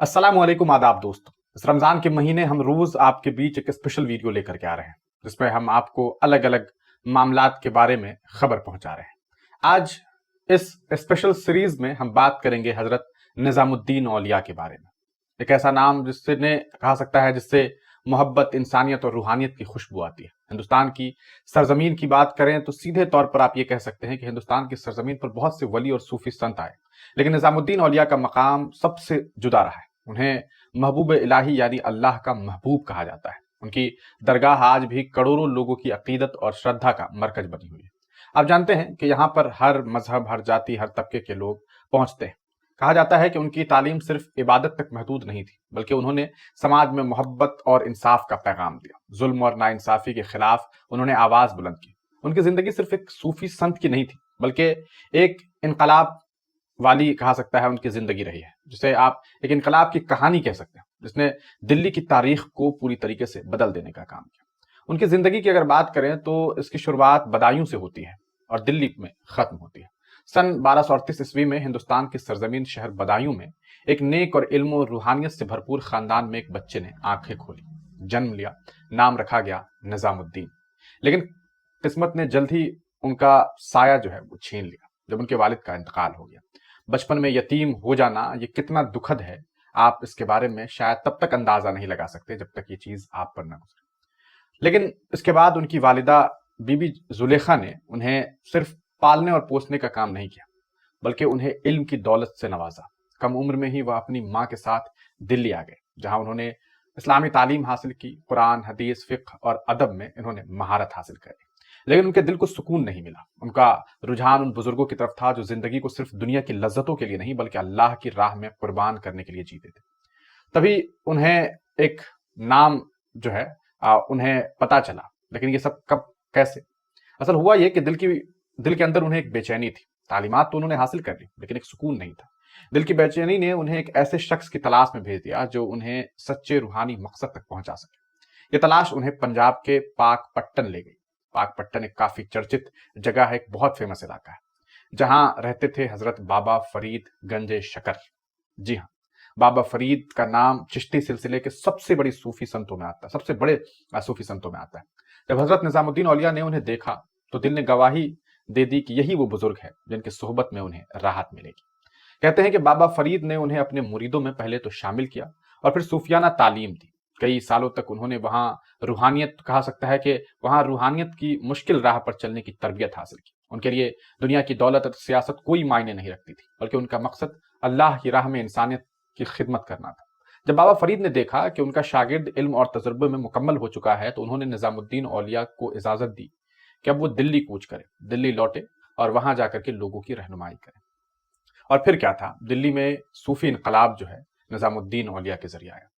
अस्सलाम वालेकुम आदाब दोस्तों। इस रमज़ान के महीने हम रोज़ आपके बीच एक स्पेशल वीडियो लेकर के आ रहे हैं जिसमें हम आपको अलग अलग मामलात के बारे में खबर पहुंचा रहे हैं। आज इस स्पेशल सीरीज में हम बात करेंगे हजरत निजामुद्दीन औलिया के बारे में। एक ऐसा नाम जिसने कहा सकता है जिससे मोहब्बत, इंसानियत और रूहानियत की खुशबू आती है। हिंदुस्तान की सरजमीन की बात करें तो सीधे तौर पर आप ये कह सकते हैं कि हिंदुस्तान की सरजमीन पर बहुत से वली और सूफी संत आए, लेकिन निजामुद्दीन औलिया का मकाम सबसे जुदा रहा है। उन्हें महबूब इलाही यानी अल्लाह का महबूब कहा जाता है। उनकी दरगाह आज भी करोड़ों लोगों की अकीदत और श्रद्धा का मरकज बनी हुई है। आप जानते हैं कि यहाँ पर हर मजहब, हर जाति, हर तबके के लोग पहुंचते हैं। कहा जाता है कि उनकी तालीम सिर्फ इबादत तक महदूद नहीं थी, बल्कि उन्होंने समाज में मोहब्बत और इंसाफ का पैगाम दिया। जुल्म और नाइंसाफी के खिलाफ उन्होंने आवाज बुलंद की। उनकी जिंदगी सिर्फ एक सूफी संत की नहीं थी, बल्कि एक इनकलाब वाली कहा सकता है उनकी जिंदगी रही है, जिसे आप एक इनकलाब की कहानी कह सकते हैं, जिसने दिल्ली की तारीख को पूरी तरीके से बदल देने का काम किया। उनकी जिंदगी की अगर बात करें तो इसकी शुरुआत बदायूं से होती है और दिल्ली में खत्म होती है। सन 1238 ईस्वी में हिंदुस्तान की सरजमीन शहर बदायूं में एक नेक और इल्म और रूहानियत से भरपूर खानदान में एक बच्चे ने आंखें खोली, जन्म लिया। नाम रखा गया निजामुद्दीन। लेकिन किस्मत ने जल्द ही उनका साया जो है वो छीन लिया जब उनके वालिद का इंतकाल हो गया। बचपन में यतीम हो जाना ये कितना दुखद है, आप इसके बारे में शायद तब तक अंदाजा नहीं लगा सकते जब तक ये चीज आप पर न गुजरे। लेकिन इसके बाद उनकी वालिदा बीबी जुलेखा ने उन्हें सिर्फ पालने और पोसने का काम नहीं किया, बल्कि उन्हें इल्म की दौलत से नवाजा। कम उम्र में ही वह अपनी माँ के साथ दिल्ली आ गए, जहां उन्होंने इस्लामी तालीम हासिल की। कुरान, हदीस, फिक्र और अदब में इन्होंने महारत हासिल करी। लेकिन उनके दिल को सुकून नहीं मिला। उनका रुझान उन बुजुर्गों की तरफ था जो जिंदगी को सिर्फ दुनिया की लज्जतों के लिए नहीं, बल्कि अल्लाह की राह में कुर्बान करने के लिए जीते थे। तभी उन्हें एक नाम जो है उन्हें पता चला। लेकिन ये सब कब, कैसे? असल हुआ ये कि दिल के अंदर उन्हें एक बेचैनी थी। तालीमात तो उन्होंने हासिल कर ली, लेकिन एक सुकून नहीं था। दिल की बेचैनी ने उन्हें एक ऐसे शख्स की तलाश में भेज दिया जो उन्हें सच्चे रूहानी मकसद तक पहुंचा सके। ये तलाश उन्हें पंजाब के पाकपट्टन ले गई। पाकपट्टन एक काफी चर्चित जगह है, एक बहुत फेमस इलाका है, जहां रहते थे हजरत बाबा फरीद गंजे शकर। जी हाँ, बाबा फरीद का नाम चिश्ती सिलसिले के सबसे बड़ी सूफी संतों में आता है, सबसे बड़े सूफी संतों में आता है। जब हजरत निजामुद्दीन औलिया ने उन्हें देखा तो दिल ने गवाही दे दी कि यही वो बुजुर्ग है जिनकी सोहबत में उन्हें राहत मिलेगी। कहते हैं कि बाबा फरीद ने उन्हें अपने मुरीदों में पहले तो शामिल किया और फिर सूफियाना तालीम दी। कई सालों तक उन्होंने वहां रूहानियत, कहा सकता है कि वहां रूहानियत की मुश्किल राह पर चलने की तरबियत हासिल की। उनके लिए दुनिया की दौलत और सियासत कोई मायने नहीं रखती थी, बल्कि उनका मकसद अल्लाह की राह में इंसानियत की खिदमत करना था। जब बाबा फरीद ने देखा कि उनका शागिर्द इल्म और तजुर्बे में मुकम्मल हो चुका है, तो उन्होंने निजामुद्दीन औलिया को इजाजत दी कि अब वो दिल्ली कूच करे, दिल्ली लौटे और वहां जाकर के लोगों की रहनुमाई करें। और फिर क्या था, दिल्ली में सूफी इनकलाब जो है निजामुद्दीन औलिया के जरिए आया।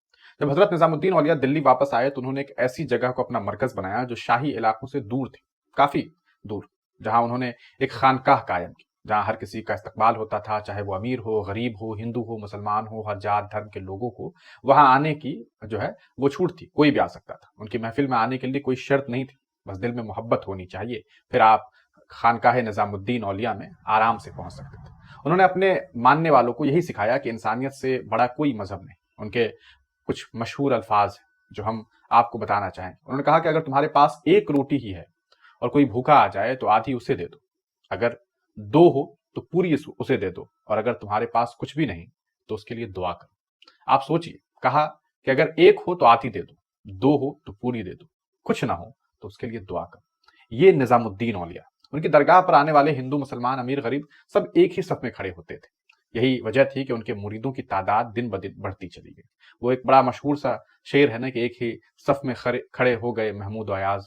जब हजरत निजामुद्दीन औलिया दिल्ली वापस आए तो उन्होंने एक ऐसी जगह को अपना मरकज बनाया जो शाही इलाकों से दूर थी, काफी दूर, जहां उन्होंने एक खानकाह कायम की, जहां हर किसी का इस्तकबाल होता था, चाहे वो अमीर हो, गरीब हो, हिंदू हो, मुसलमान हो, हर जात धर्म के लोगों को वहां आने की जो है वो छूट थी। कोई भी आ सकता था। उनकी महफिल में आने के लिए कोई शर्त नहीं थी, बस दिल में मोहब्बत होनी चाहिए, फिर आप खानकाह निजामुद्दीन औलिया में आराम से पहुंच सकते थे। उन्होंने अपने मानने वालों को यही सिखाया कि इंसानियत से बड़ा कोई मजहब नहीं। उनके कुछ मशहूर अल्फाज जो हम आपको बताना चाहें, उन्होंने कहा कि अगर तुम्हारे पास एक रोटी ही है और कोई भूखा आ जाए तो आधी उसे दे दो, अगर दो हो तो पूरी उसे दे दो, और अगर तुम्हारे पास कुछ भी नहीं तो उसके लिए दुआ करो। आप सोचिए, कहा कि अगर एक हो तो आधी दे दो, दो हो तो पूरी दे दो, कुछ ना हो तो उसके लिए दुआ करो। ये निजामुद्दीन औलिया। उनकी दरगाह पर आने वाले हिंदू, मुसलमान, अमीर, गरीब सब एक ही सफ में खड़े होते थे। यही वजह थी कि उनके मुरीदों की तादाद दिन ब दिन बढ़ती चली गई। वो एक बड़ा मशहूर सा शेर है ना कि एक ही सफ में खड़े हो गए महमूद अयाज,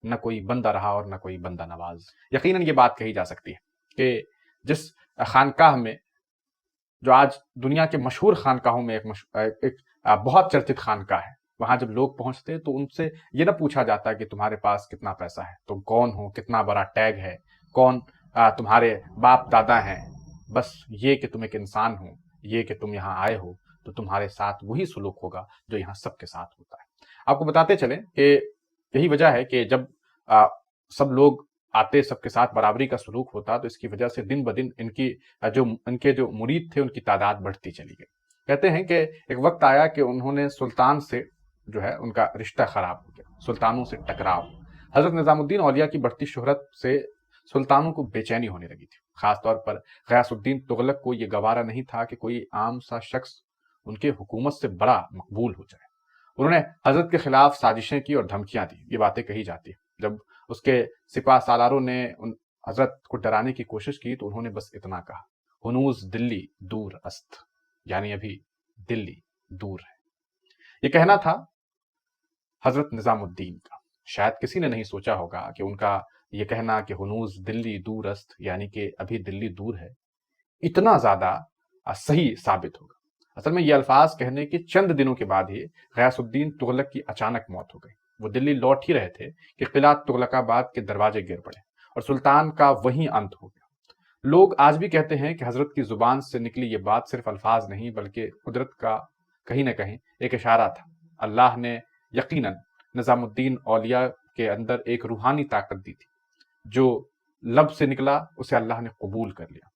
न कोई बंदा रहा और न कोई बंदा नवाज। यकीनन ये बात कही जा सकती है कि जिस खानकाह में, जो आज दुनिया के मशहूर खानकाहों में एक बहुत चर्चित खानकाह है, वहां जब लोग पहुंचते तो उनसे ये ना पूछा जाता कि तुम्हारे पास कितना पैसा है, तुम कौन हो, कितना बड़ा टैग है, कौन तुम्हारे बाप दादा हैं। बस ये कि तुम एक इंसान हो, ये कि तुम यहाँ आए हो, तो तुम्हारे साथ वही सुलूक होगा जो यहाँ सबके साथ होता है। आपको बताते चलें कि यही वजह है कि जब सब लोग आते, सबके साथ बराबरी का सलूक होता, तो इसकी वजह से दिन ब दिन इनके जो मुरीद थे उनकी तादाद बढ़ती चली गई। کہتے ہیں کہ ایک وقت آیا کہ انہوں نے سلطان سے جو ہے ان کا رشتہ خراب ہو گیا، سلطانوں سے ٹکراؤ۔ حضرت نظام الدین اولیاء کی بڑھتی شہرت سے سلطانوں کو بے چینی ہونے لگی تھی، خاص طور پر غیاث الدین تغلق کو یہ گوارا نہیں تھا کہ کوئی عام سا شخص ان کے حکومت سے بڑا مقبول ہو جائے۔ انہوں نے حضرت کے خلاف سازشیں کی اور دھمکیاں دی، یہ باتیں کہی جاتی ہیں۔ جب اس کے سپاہ سالاروں نے حضرت کو ڈرانے کی کوشش کی تو انہوں نے بس اتنا کہا، ہنوز دلی دور است، یعنی ابھی دلی دور ہے۔ یہ کہنا تھا حضرت نظام الدین کا۔ شاید کسی نے نہیں سوچا ہوگا کہ ان کا یہ کہنا کہ ہنوز دلی دور است، یعنی کہ ابھی دلی دور ہے، اتنا زیادہ صحیح ثابت ہوگا۔ اصل میں یہ الفاظ کہنے کے چند دنوں کے بعد ہی غیاث الدین تغلق کی اچانک موت ہو گئی۔ وہ دلی لوٹ ہی رہے تھے کہ قلعہ تغلق آباد کے دروازے گر پڑے اور سلطان کا وہیں انت ہو گیا۔ لوگ آج بھی کہتے ہیں کہ حضرت کی زبان سے نکلی یہ بات صرف الفاظ نہیں بلکہ قدرت کا کہیں نہ کہیں ایک اشارہ تھا۔ اللہ نے یقیناً نظام الدین اولیاء کے اندر ایک روحانی طاقت دی تھی، جو لب سے نکلا اسے اللہ نے قبول کر لیا۔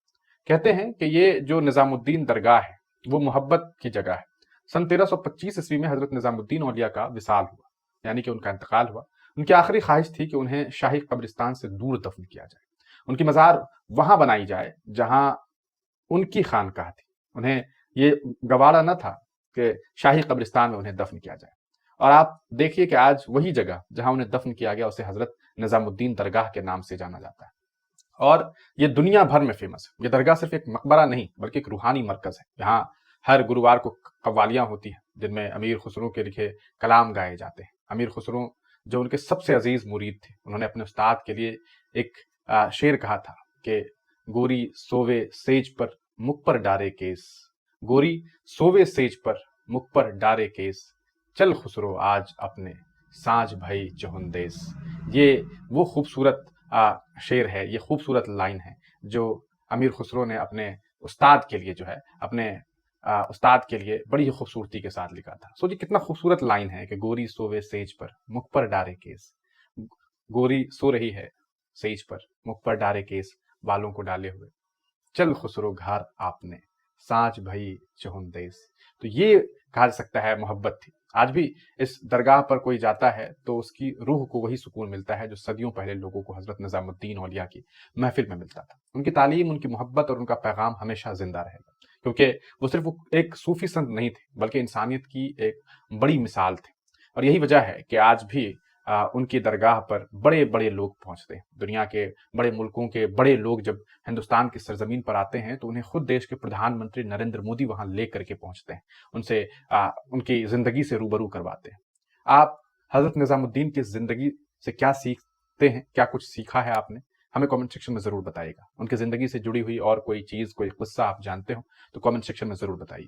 کہتے ہیں کہ یہ جو نظام الدین درگاہ ہے وہ محبت کی جگہ ہے۔ سن 1325 میں حضرت نظام الدین اولیاء کا وصال ہوا، یعنی کہ ان کا انتقال ہوا۔ ان کی آخری خواہش تھی کہ انہیں شاہی قبرستان سے دور دفن کیا جائے، ان کی مزار وہاں بنائی جائے جہاں ان کی خانقاہ تھی۔ انہیں یہ گوارا نہ تھا کہ شاہی قبرستان میں انہیں دفن کیا جائے، اور آپ دیکھیے کہ آج وہی جگہ جہاں انہیں دفن کیا گیا اسے حضرت نظام الدین درگاہ کے نام سے جانا جاتا ہے، اور یہ دنیا بھر میں فیمس ہے۔ یہ درگاہ صرف ایک مقبرہ نہیں بلکہ ایک روحانی مرکز ہے۔ یہاں ہر گروار کو قوالیاں ہوتی ہیں جن میں امیر خسرو کے لکھے کلام گائے جاتے ہیں۔ امیر خسرو جو ان کے سب سے عزیز مرید تھے، انہوں نے اپنے استاد کے لیے ایک شعر کہا تھا کہ گوری سووے سیج پر مکھ پر ڈارے کیس، گوری سووے سیج پر مکھ پر ڈارے کیس، چل خسرو آج اپنے سانج بھائی چہندیس۔ یہ وہ خوبصورت شعر ہے، یہ خوبصورت لائن ہے جو امیر خسرو نے اپنے استاد کے لیے جو ہے اپنے استاد کے لیے بڑی ہی خوبصورتی کے ساتھ لکھا تھا۔ سوچیے کتنا خوبصورت لائن ہے کہ گوری سووے سیج پر مکھ پر ڈارے کیس، گوری سو رہی ہے سیج پر مکھ پر ڈارے کیس، بالوں کو ڈالے ہوئے، چل خسرو گھر آپ نے سانچ بھائی چہندیس۔ تو یہ کہا جا سکتا ہے محبت تھی۔ آج بھی اس درگاہ پر کوئی جاتا ہے تو اس کی روح کو وہی سکون ملتا ہے جو صدیوں پہلے لوگوں کو حضرت نظام الدین اولیاء کی محفل میں ملتا تھا۔ ان کی تعلیم، ان کی محبت اور ان کا پیغام ہمیشہ زندہ رہے گا، کیونکہ وہ صرف ایک صوفی سنت نہیں تھے بلکہ انسانیت کی ایک بڑی مثال تھے۔ اور یہی وجہ ہے کہ آج بھی ان کی درگاہ پر بڑے بڑے لوگ پہنچتے ہیں۔ دنیا کے بڑے ملکوں کے بڑے لوگ جب ہندوستان کی سرزمین پر آتے ہیں تو انہیں خود دیش کے پردھان منتری نریندر مودی وہاں لے کر کے پہنچتے ہیں، ان سے ان کی زندگی سے روبرو کرواتے ہیں۔ آپ حضرت نظام الدین کی زندگی سے کیا سیکھتے ہیں؟ کیا کچھ سیکھا ہے آپ نے؟ ہمیں کامنٹ سیکشن میں ضرور بتائیے گا۔ ان کی زندگی سے جڑی ہوئی اور کوئی چیز، کوئی قصہ آپ جانتے ہو تو کامنٹ سیکشن میں ضرور بتائیے۔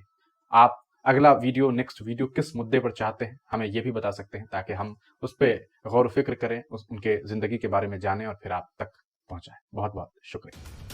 آپ اگلا ویڈیو، نیکسٹ ویڈیو کس مدعے پر چاہتے ہیں ہمیں یہ بھی بتا سکتے ہیں تاکہ ہم اس پہ غور و فکر کریں، ان کے زندگی کے بارے میں جانیں اور پھر آپ تک پہنچائیں۔ بہت بہت شکریہ۔